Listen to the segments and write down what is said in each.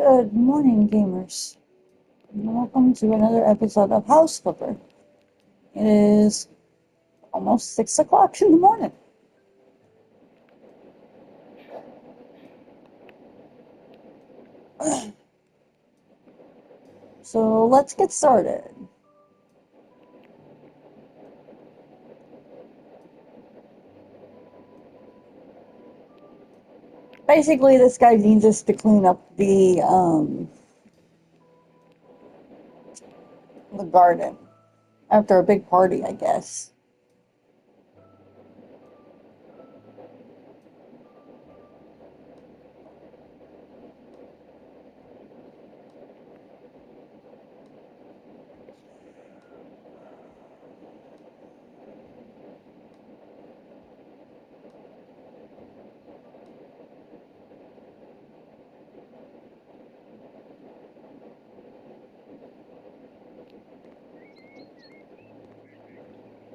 Good morning, gamers. And welcome to another episode of House Flipper. It is almost 6 o'clock in the morning. So let's get started. Basically, this guy needs us to clean up the garden after a big party, I guess.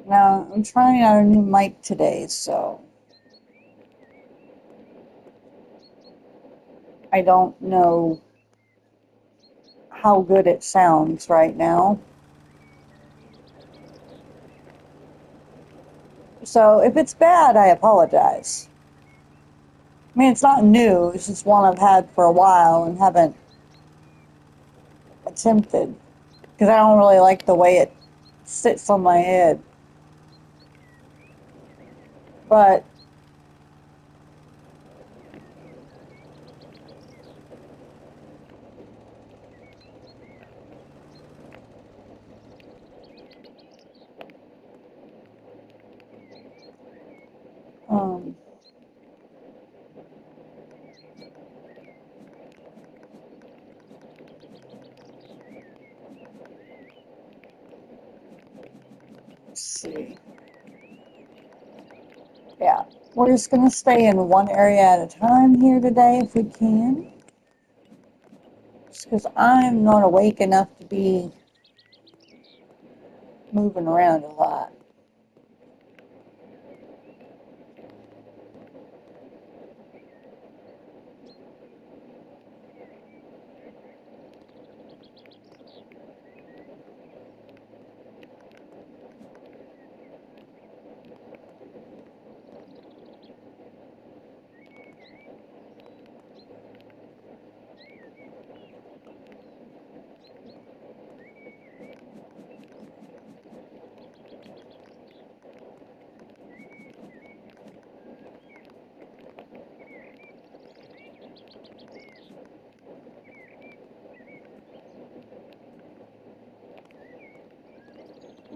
Now, I'm trying out a new mic today, so I don't know how good it sounds right now. So if it's bad, I apologize. I mean, it's not new, it's just one I've had for a while and haven't attempted because I don't really like the way it sits on my head. But um, let's see. Yeah, we're just gonna stay in one area at a time here today if we can. Just because I'm not awake enough to be moving around a lot.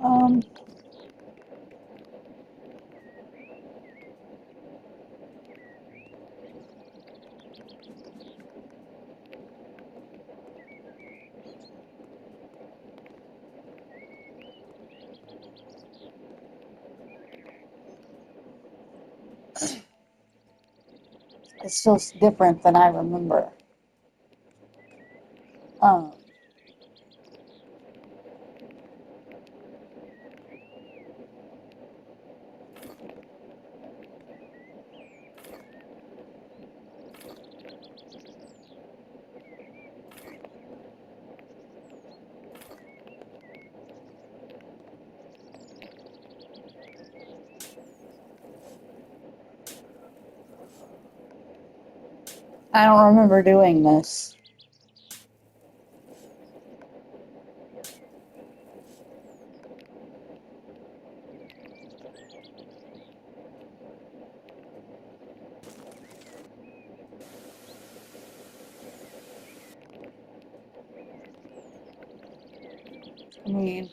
Um, it's still different than I remember. Um, I don't remember doing this. I mean,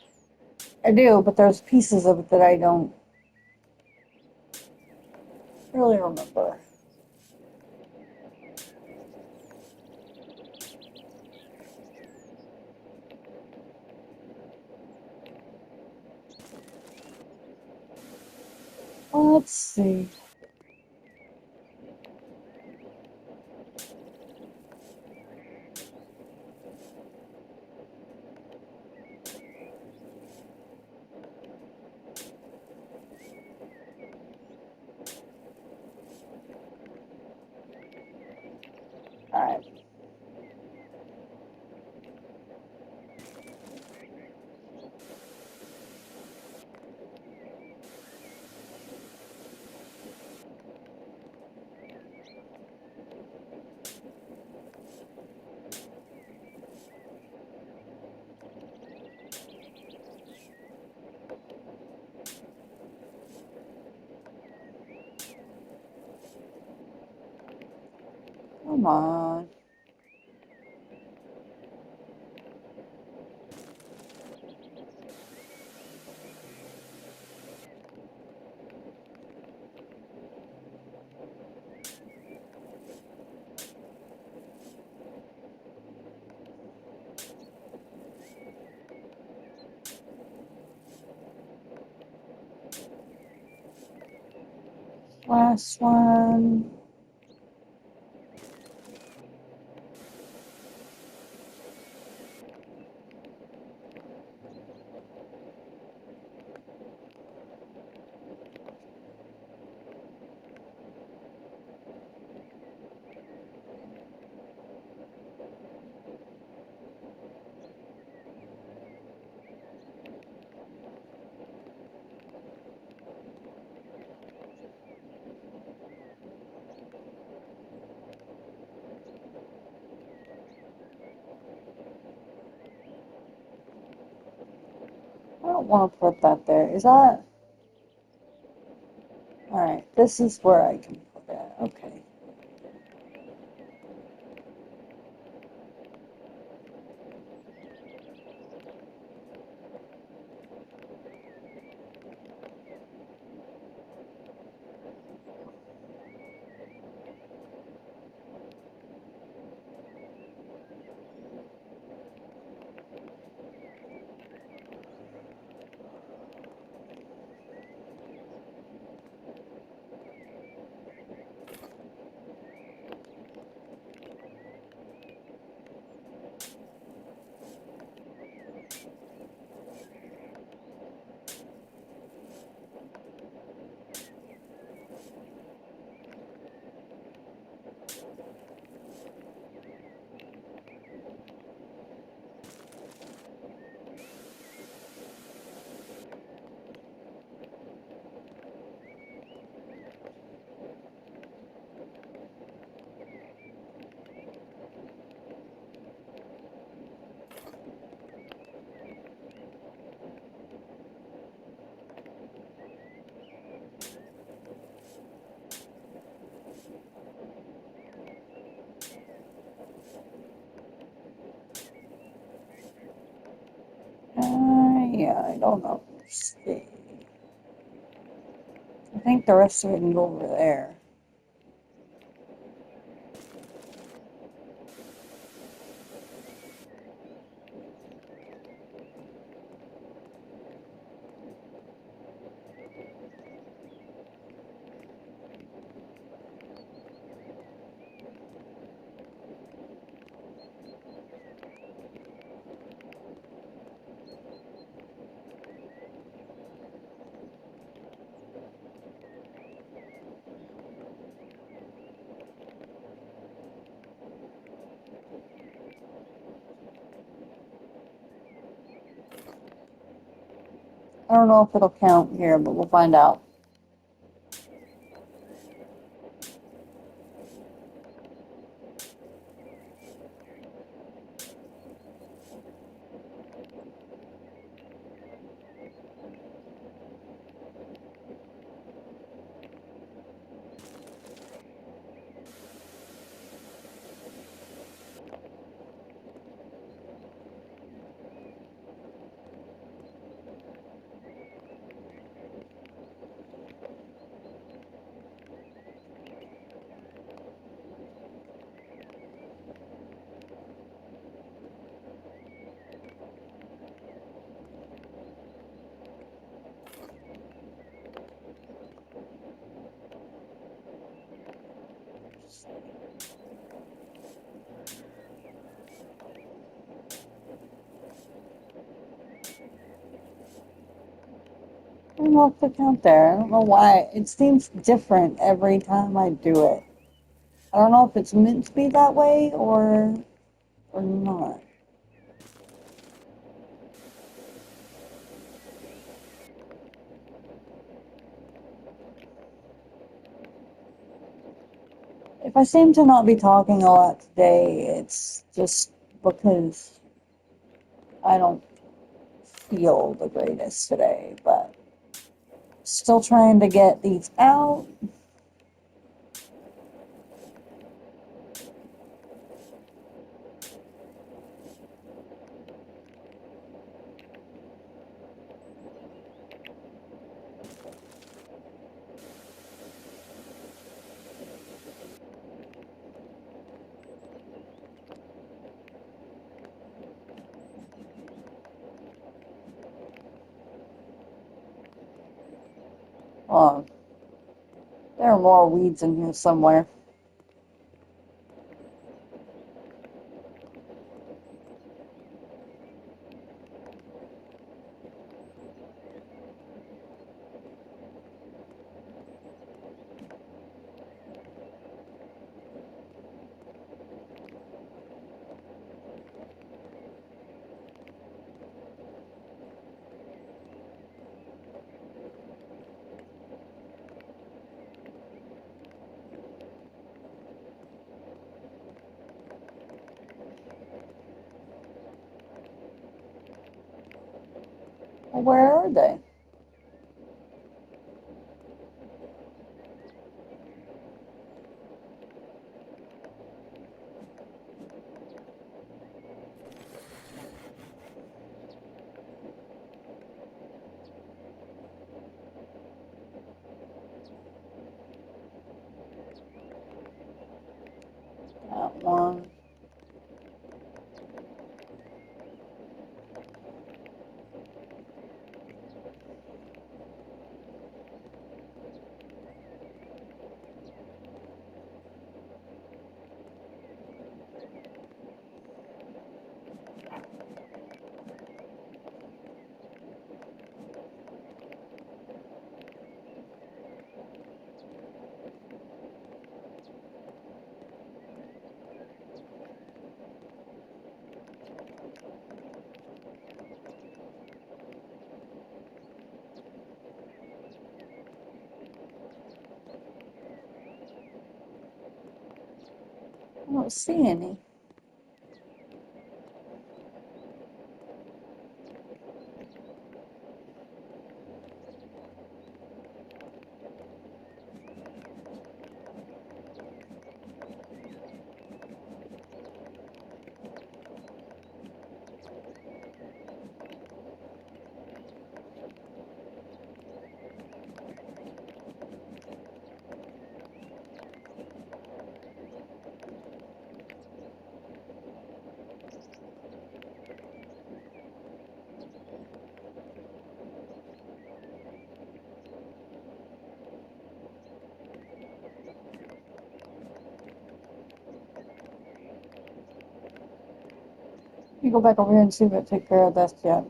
I do, but there's pieces of it that I don't really remember. Let's see. All right. Come on. Last one. I don't want to put that there. Is that... Alright, this is where I can put that. Okay. Yeah, I don't know. Let's see. I think the rest of it can go over there. I don't know if it'll count here, but we'll find out. I don't know if to count there. I don't know why. It seems different every time I do it. I don't know if it's meant to be that way or not. If I seem to not be talking a lot today, it's just because I don't feel the greatest today, but still trying to get these out. Oh, there are more weeds in here somewhere. Well, where are they? That one. I don't see any. You go back over here and see if it took care of this yet.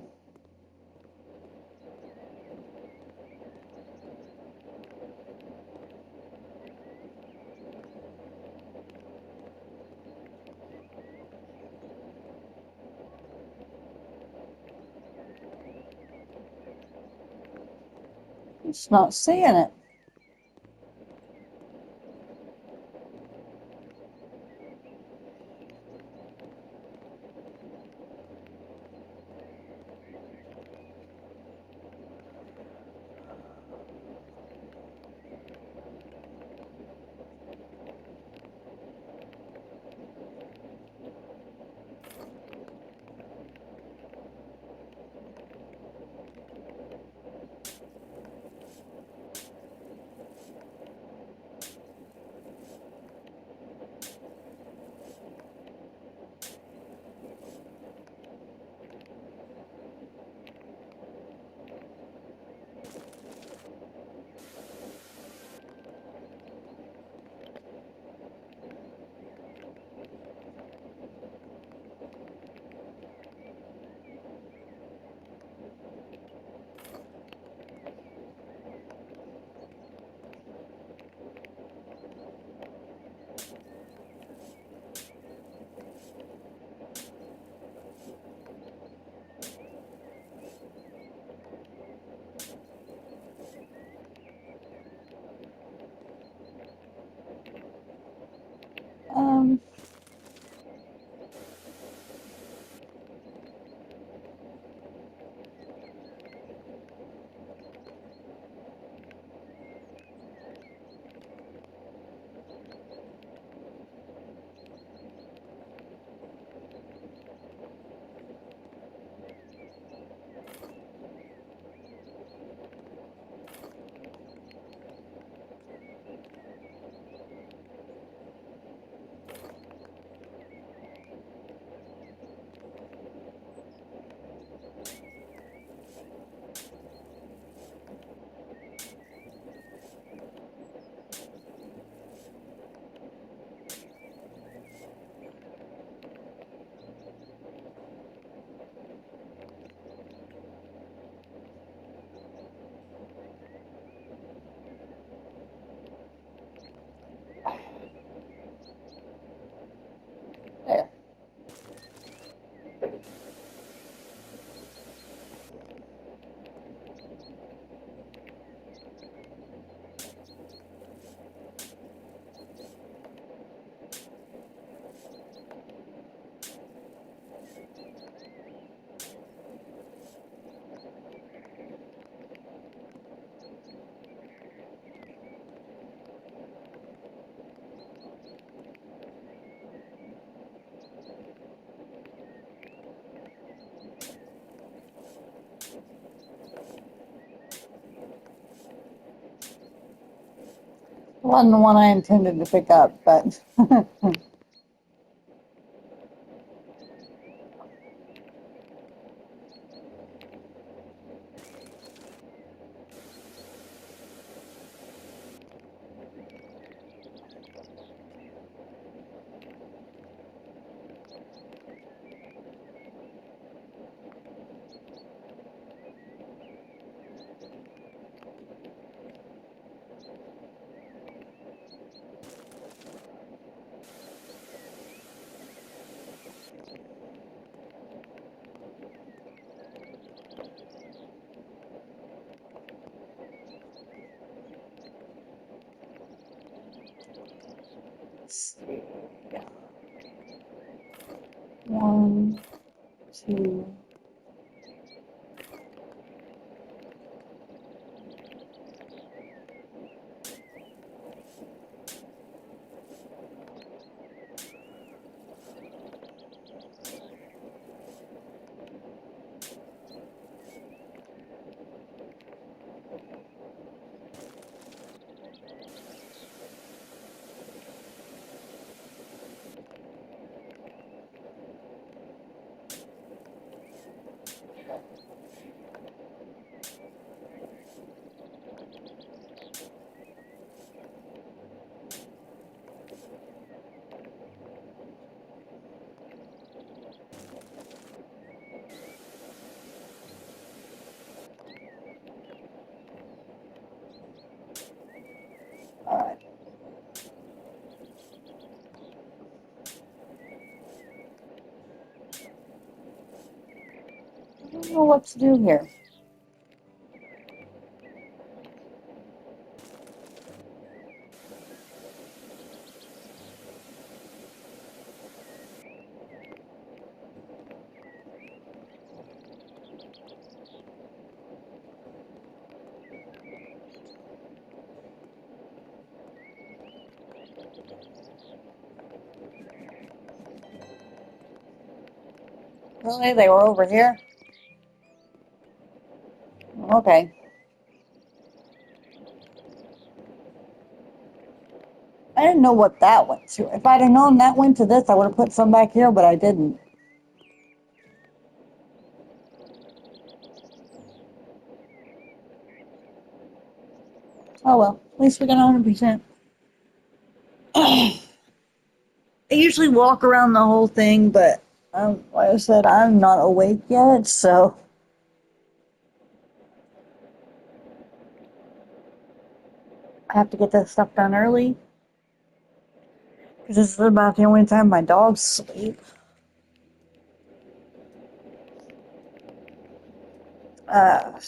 It's not seeing it. Wasn't the one I intended to pick up, but let's see. One, two. All right. I don't know what to do here. Really? They were over here? Okay. I didn't know what that went to. If I'd have known that went to this, I would have put some back here, but I didn't. Oh well, at least we got 100%. I usually walk around the whole thing, but like I said, I'm not awake yet, so I have to get this stuff done early. Because this is about the only time my dogs sleep. Uh,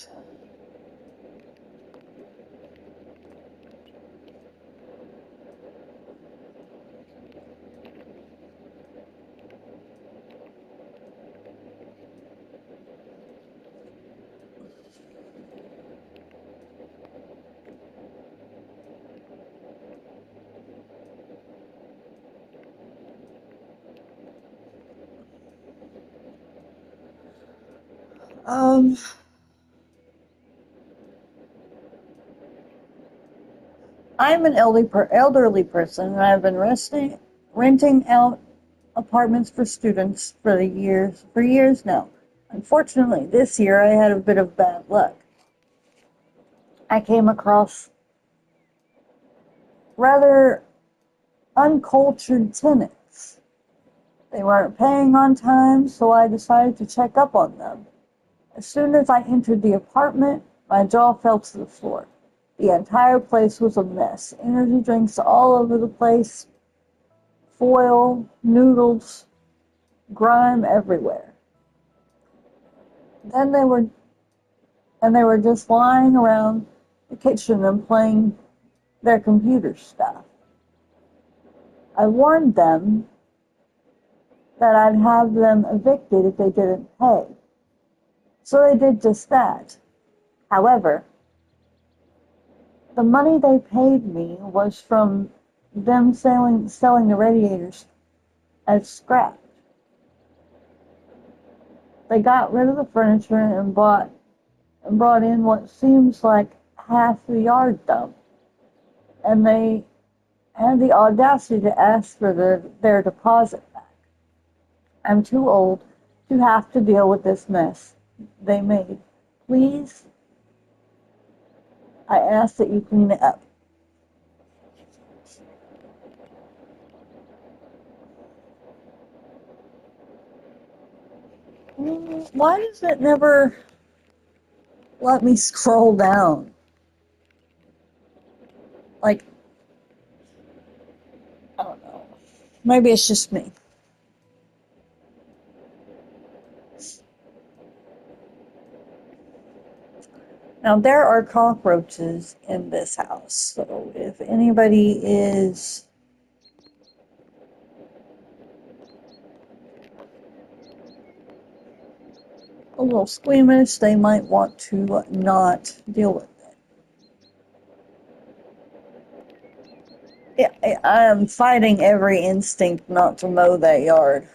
um, I'm an elderly person, and I've been renting out apartments for students for years now. Unfortunately, this year I had a bit of bad luck. I came across rather uncultured tenants. They weren't paying on time, so I decided to check up on them. As soon as I entered the apartment, my jaw fell to the floor. The entire place was a mess. Energy drinks all over the place, foil, noodles, grime everywhere. Then they were just lying around the kitchen and playing their computer stuff. I warned them that I'd have them evicted if they didn't pay. So they did just that. However, the money they paid me was from them selling the radiators as scrap. They got rid of the furniture and brought in what seems like half the yard dump. And they and the audacity to ask for their deposit back. I'm too old to have to deal with this mess they made. Please, I ask that you clean it up. Why does it never let me scroll down? Like, I don't know. Maybe it's just me. Now, there are cockroaches in this house, so if anybody is a little squeamish, they might want to not deal with it. Yeah, I am fighting every instinct not to mow that yard.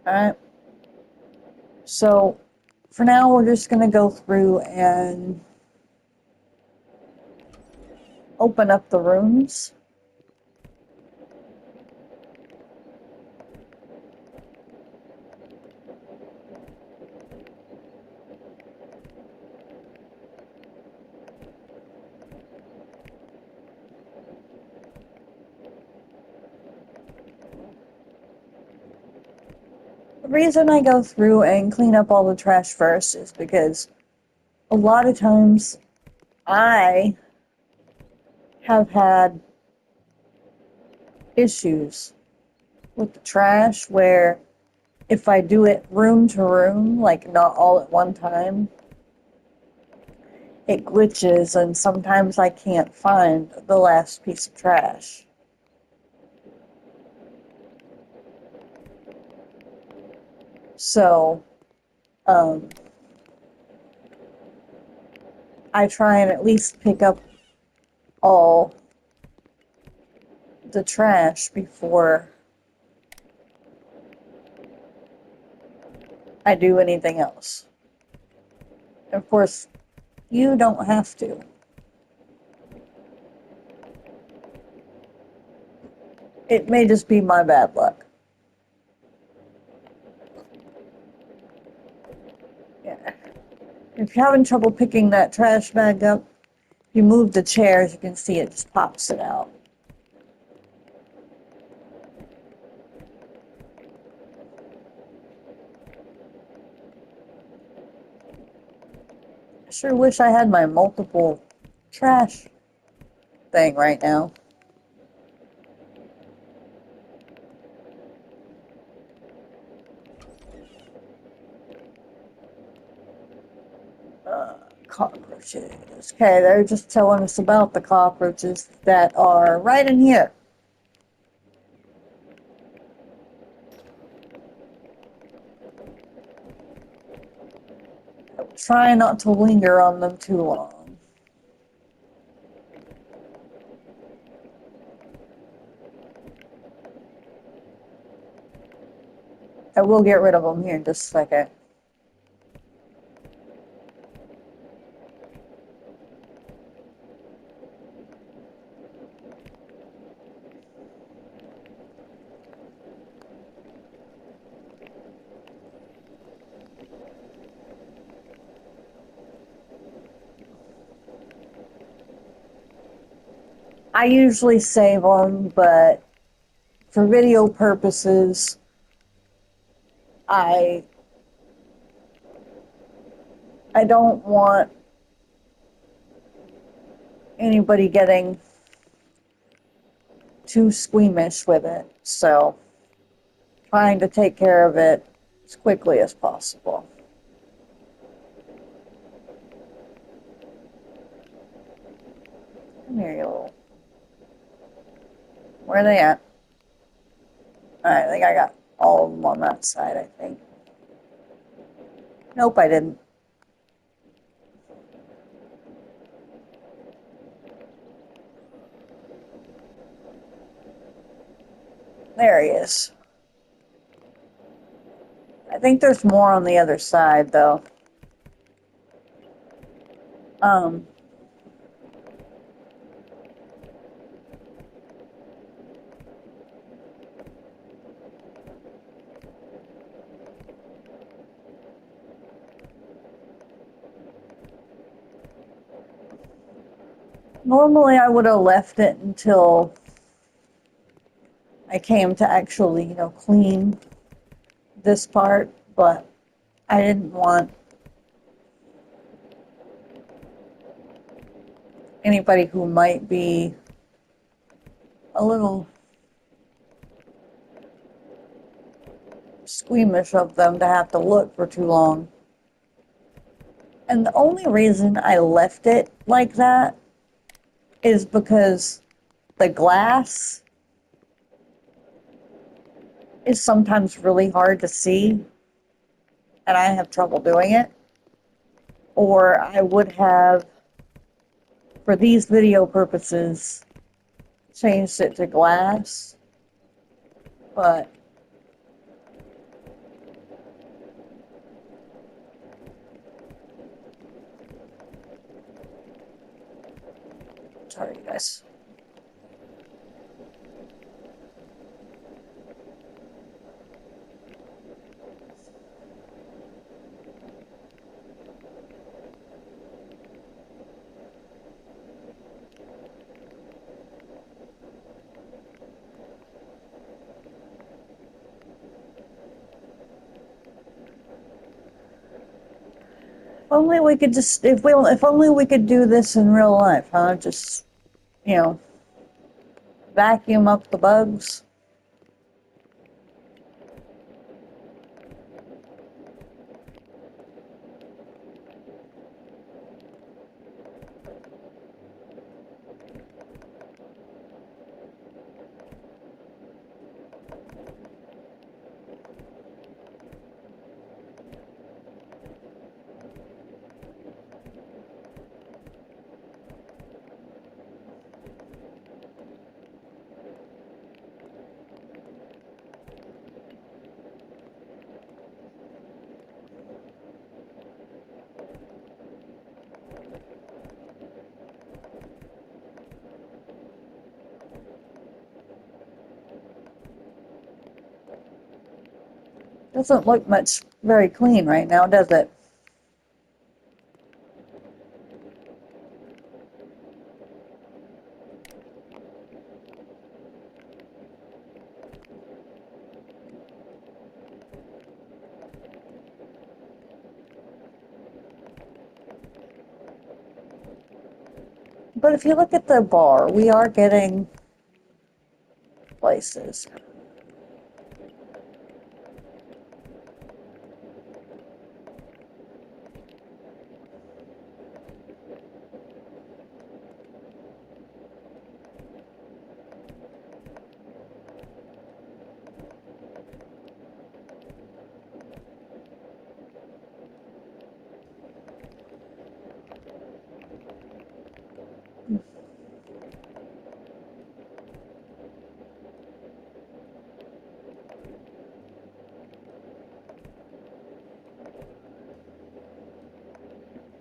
Alright. So, for now, we're just going to go through and open up the rooms. The reason I go through and clean up all the trash first is because a lot of times I have had issues with the trash where if I do it room to room, like not all at one time, it glitches and sometimes I can't find the last piece of trash. So, I try and at least pick up all the trash before I do anything else. And of course, you don't have to. It may just be my bad luck. Yeah. If you're having trouble picking that trash bag up, you move the chair, as you can see, it just pops it out. I sure wish I had my multiple trash thing right now. Cockroaches. Okay, they're just telling us about the cockroaches that are right in here. Try not to linger on them too long. I will get rid of them here in just a second. I usually save them, but for video purposes, I don't want anybody getting too squeamish with it, so trying to take care of it as quickly as possible. Come here, you little. Where are they at? Alright, I think I got all of them on that side, I think. Nope, I didn't. There he is. I think there's more on the other side, though. Um, Normally I would have left it until I came to actually, clean this part, but I didn't want anybody who might be a little squeamish of them to have to look for too long. And the only reason I left it like that is because the glass is sometimes really hard to see, and I have trouble doing it. Or I would have, for these video purposes, changed it to glass, but sorry, guys. Only we could just if only we could do this in real life, huh? Just, you know, vacuum up the bugs. Doesn't look much very clean right now, does it? But if you look at the bar, we are getting places.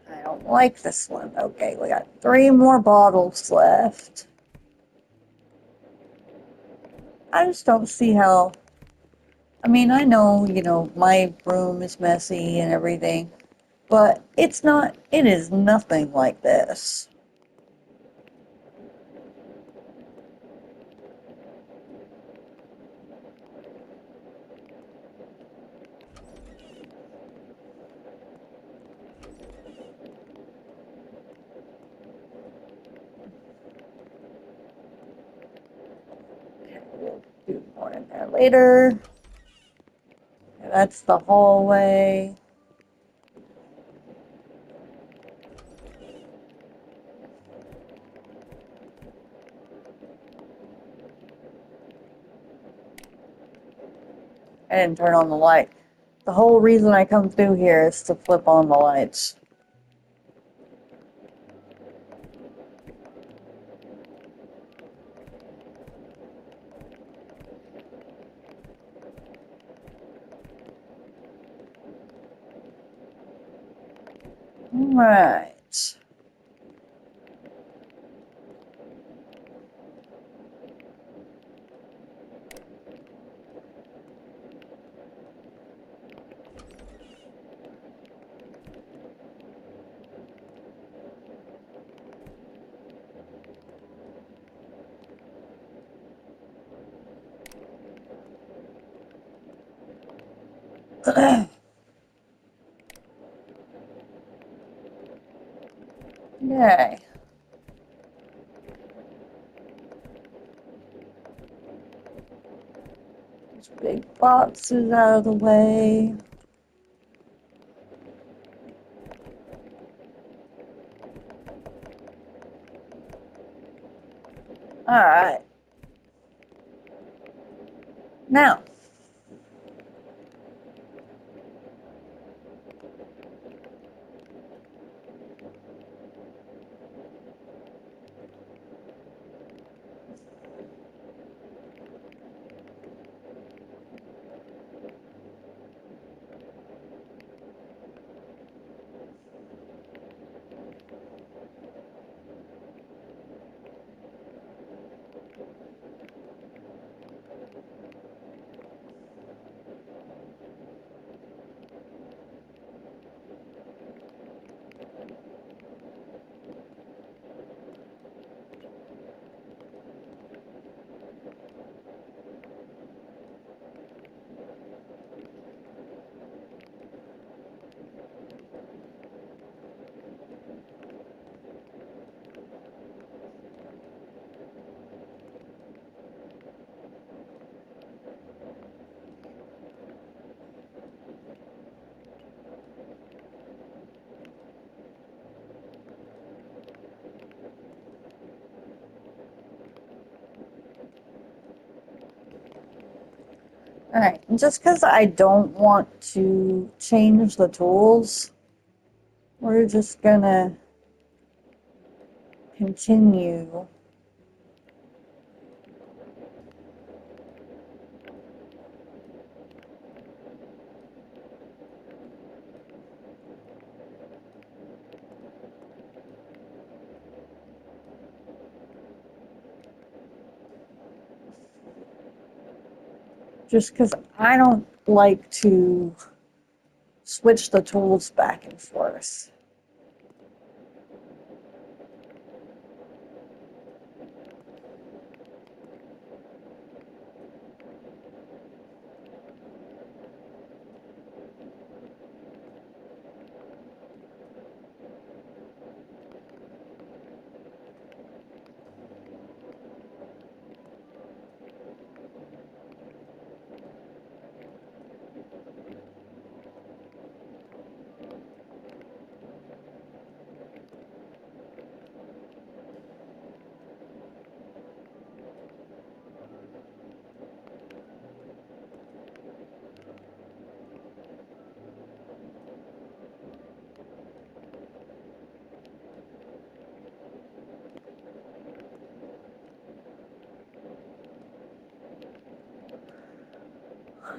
I don't like this one. Okay, we got 3 more bottles left. I just don't see how. I mean, I know, my room is messy and everything, but it is nothing like this. We'll do more in there later. That's the hallway. I didn't turn on the light. The whole reason I come through here is to flip on the lights. Alright. Yay. These big boxes out of the way. Alright. Now. Alright, just because I don't want to change the tools, we're just gonna continue. Just because I don't like to switch the tools back and forth.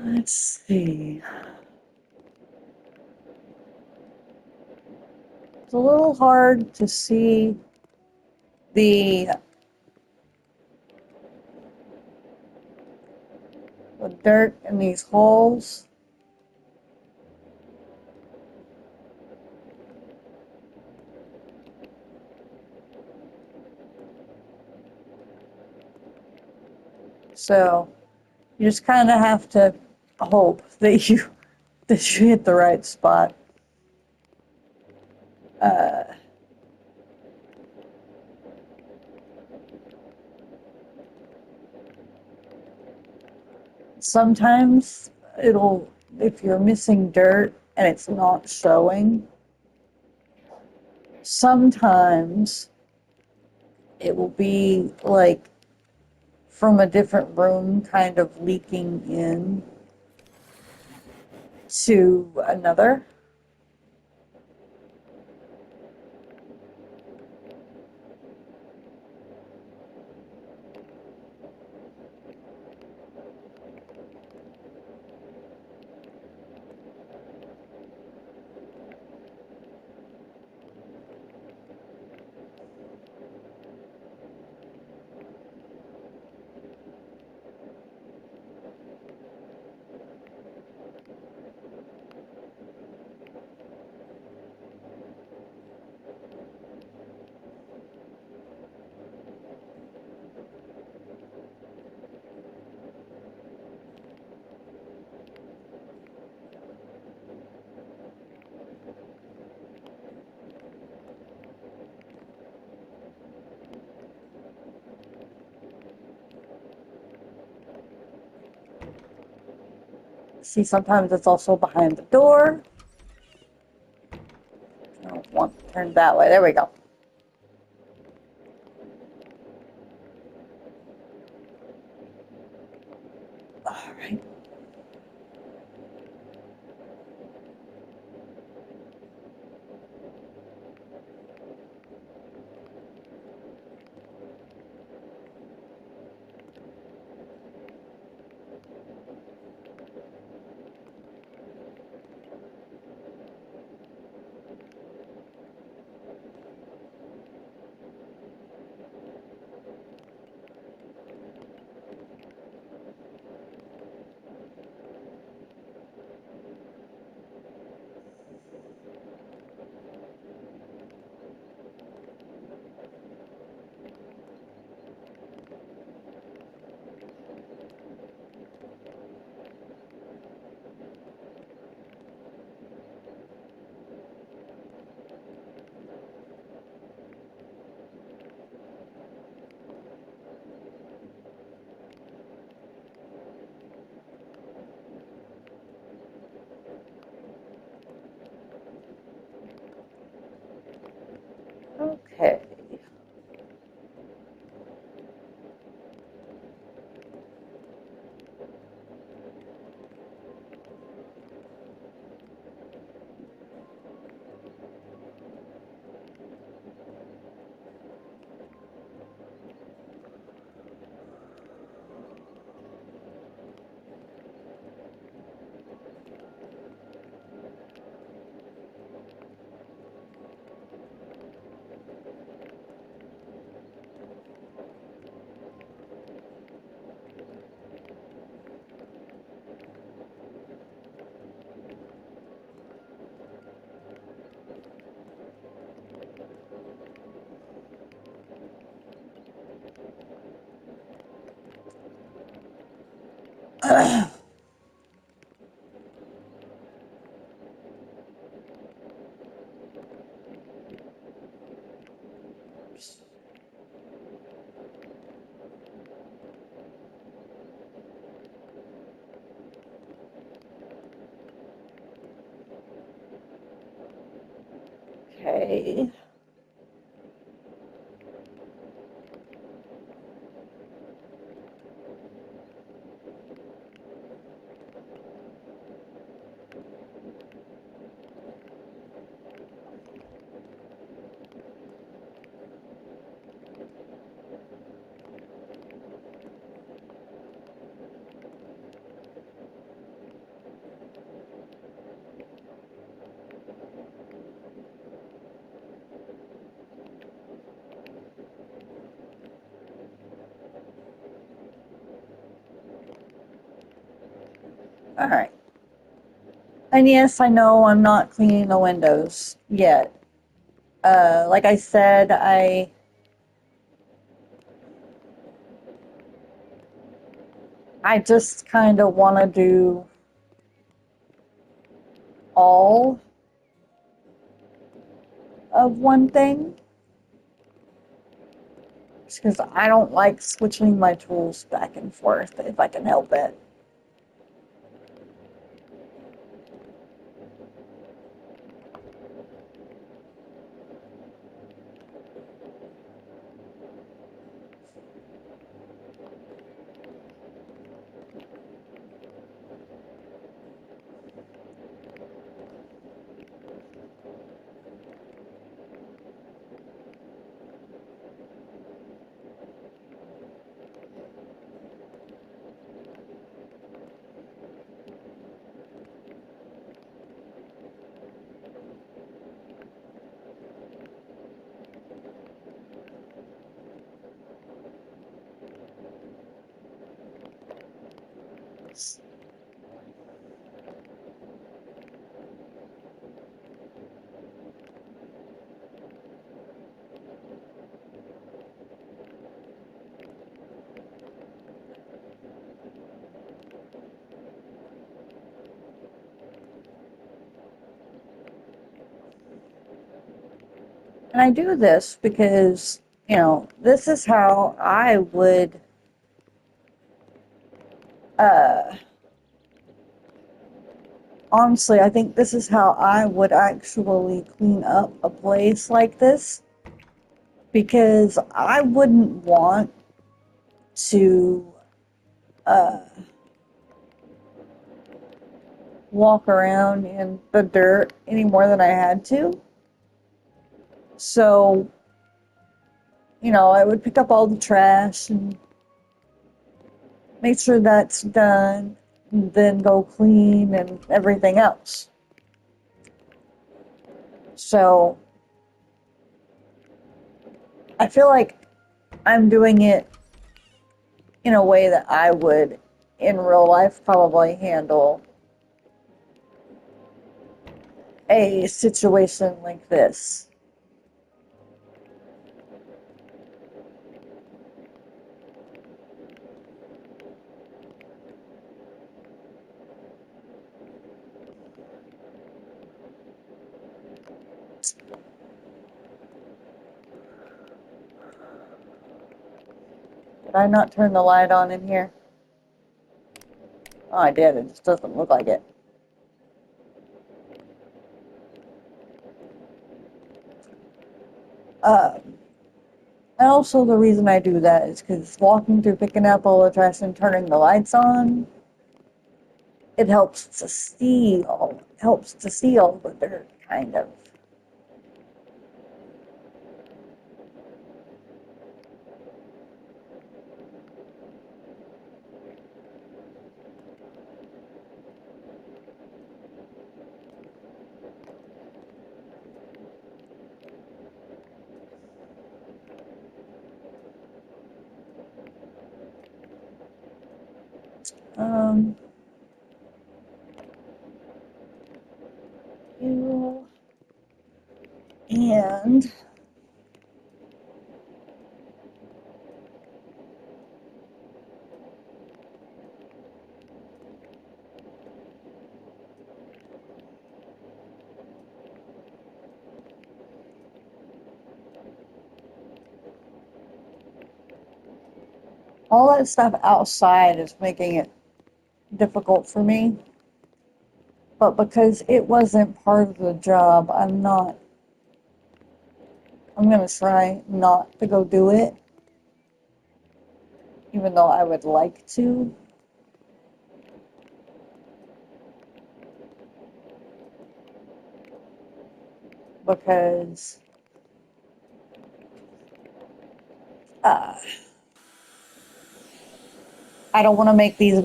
Let's see. It's a little hard to see the dirt in these holes. So you just kind of have to hope that you hit the right spot. Sometimes it'll, if you're missing dirt and it's not showing, sometimes it will be like from a different room kind of leaking in to another. See, sometimes it's also behind the door. I don't want to turn that way. There we go. All right. Okay. Okay. All right. And yes, I know I'm not cleaning the windows yet. Like I said, I just kind of want to do all of one thing. Just because I don't like switching my tools back and forth if I can help it. And I do this because, this is how I would uh, honestly, I think this is how I would actually clean up a place like this, because I wouldn't want to uh, walk around in the dirt any more than I had to. So, I would pick up all the trash and make sure that's done, and then go clean and everything else. So, I feel like I'm doing it in a way that I would in real life probably handle a situation like this. Did I not turn the light on in here? Oh, I did. It just doesn't look like it. Uh, and also the reason I do that is because walking through picking up all the trash and turning the lights on, it helps to see all the dirt, kind of. Um, you and all that stuff outside is making it difficult for me. But because it wasn't part of the job, I'm gonna try not to go do it, even though I would like to, because uh, I don't want to make these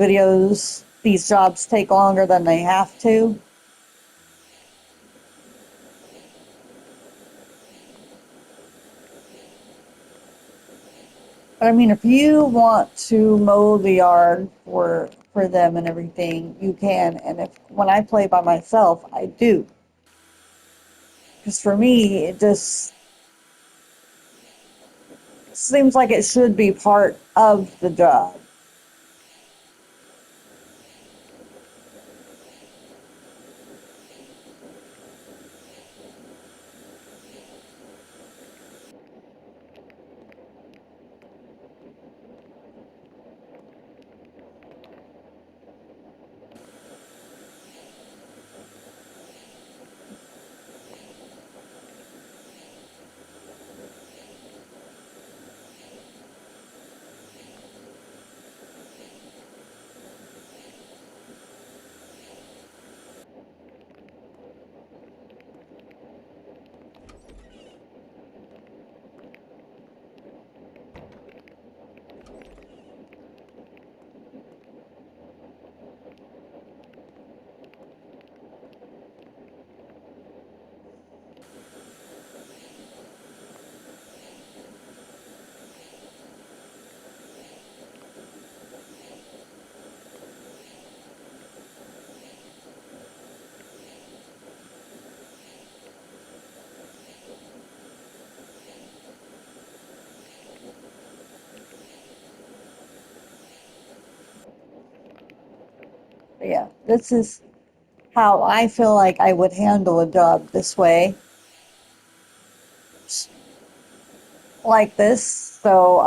jobs take longer than they have to. But I mean, if you want to mow the yard for them and everything, you can. And if when I play by myself, I do. Because for me, it just seems like it should be part of the job. But yeah, this is how I feel like I would handle a job this way, like this. So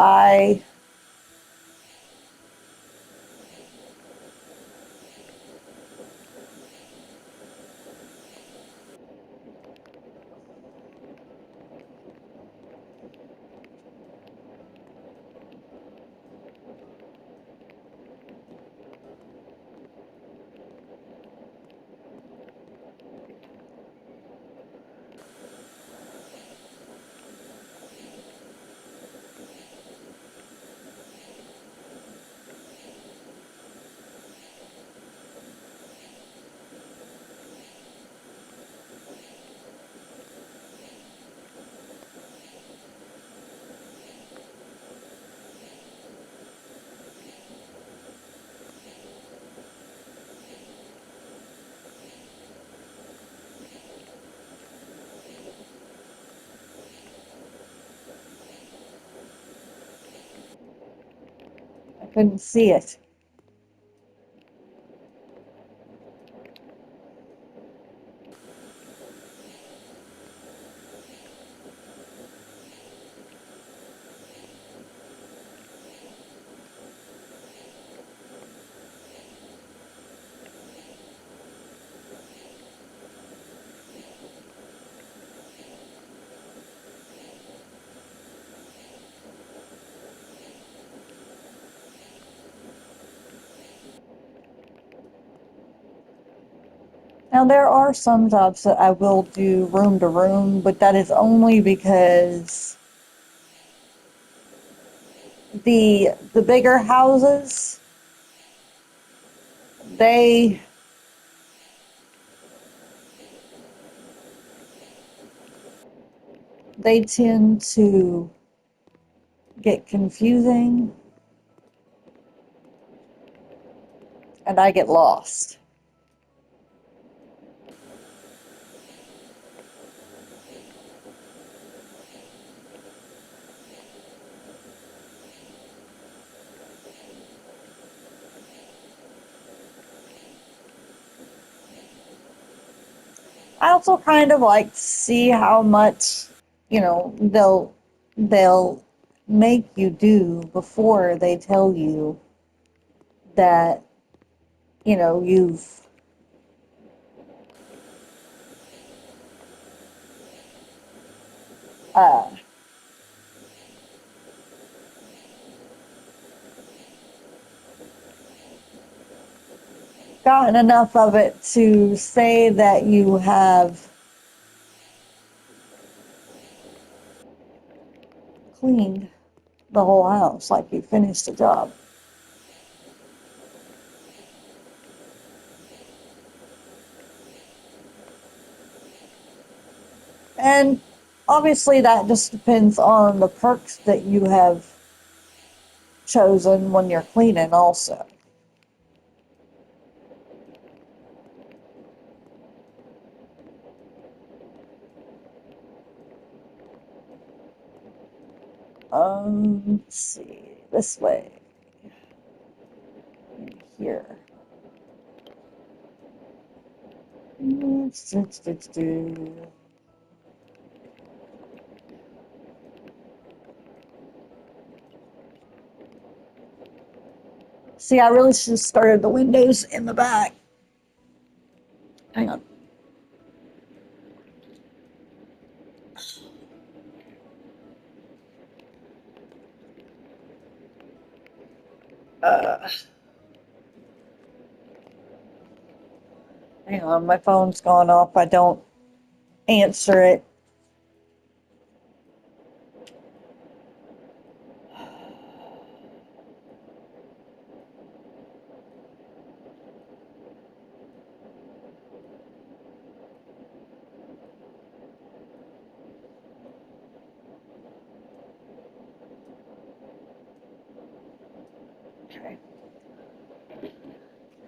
I couldn't see it. Now, there are some jobs that I will do room to room, but that is only because the bigger houses, they they tend to get confusing and I get lost. I also kind of like to see how much, they'll make you do before they tell you that, you've uh, gotten enough of it to say that you have cleaned the whole house, like you finished the job. And obviously, that just depends on the perks that you have chosen when you're cleaning, also. Let's see, this way, here. See, I really should have started the windows in the back. Hang on. Uh, Hang on, my phone's gone off. I don't answer it. Okay.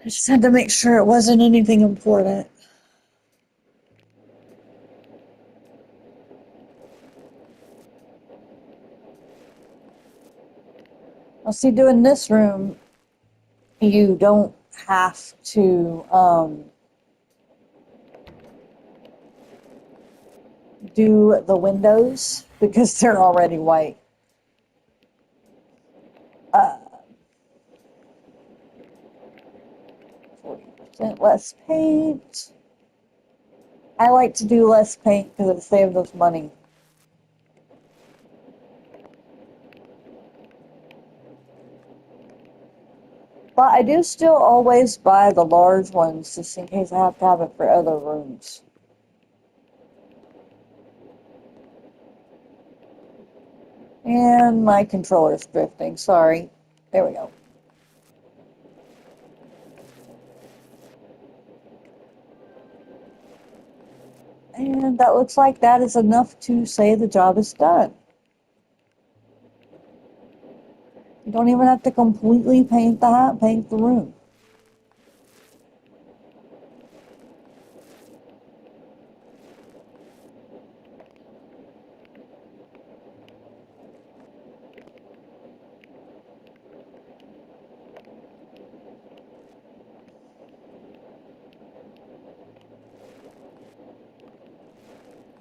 I just had to make sure it wasn't anything important. I'll see, doing this room, you don't have to do the windows because they're already white. 40% less paint. I like to do less paint because it saves us money. But I do still always buy the large ones just in case I have to have it for other rooms. And my controller's drifting, sorry. There we go. And that looks like that is enough to say the job is done. You don't even have to completely paint the room.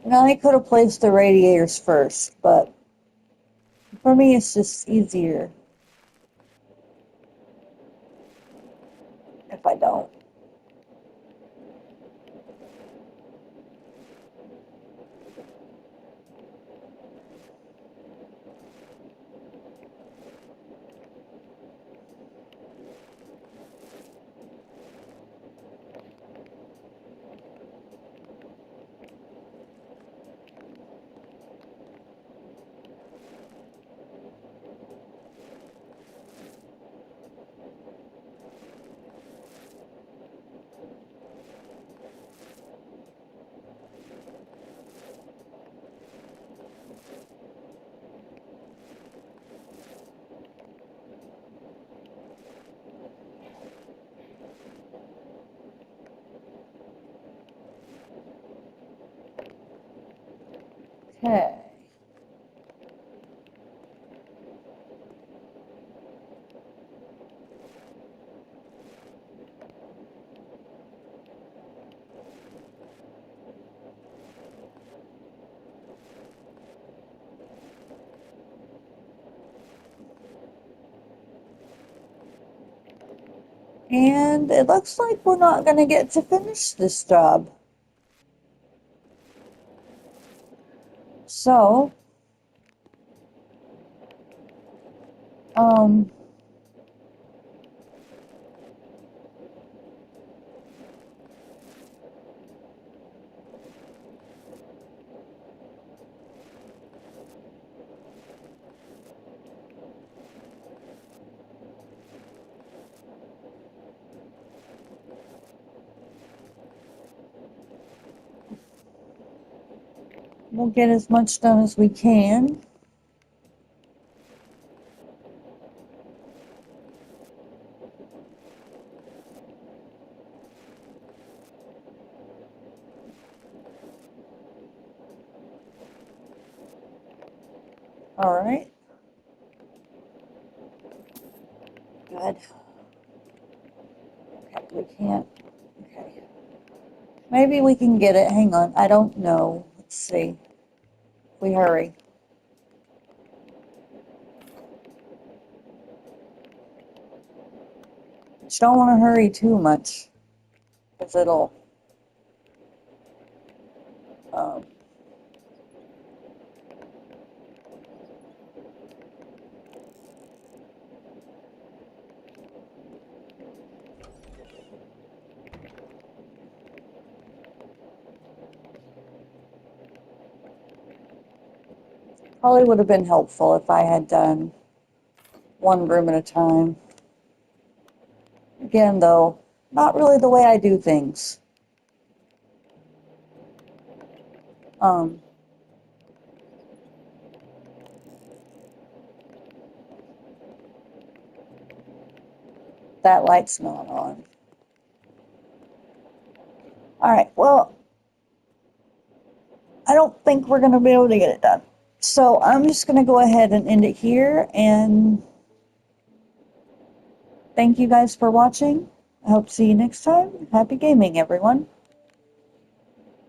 Now I could have placed the radiators first, but for me it's just easier if I don't. Okay. And it looks like we're not going to get to finish this job. So, um, we'll get as much done as we can. All right. Good. Okay, we can't. Okay. Maybe we can get it. Hang on. I don't know. Let's see. If we hurry. Just don't want to hurry too much, because it'll um, probably would have been helpful if I had done one room at a time. Again, though, not really the way I do things. Um, that light's not on. All right, well, I don't think we're going to be able to get it done. So I'm just going to go ahead and end it here, and thank you guys for watching. I hope to see you next time. Happy gaming, everyone.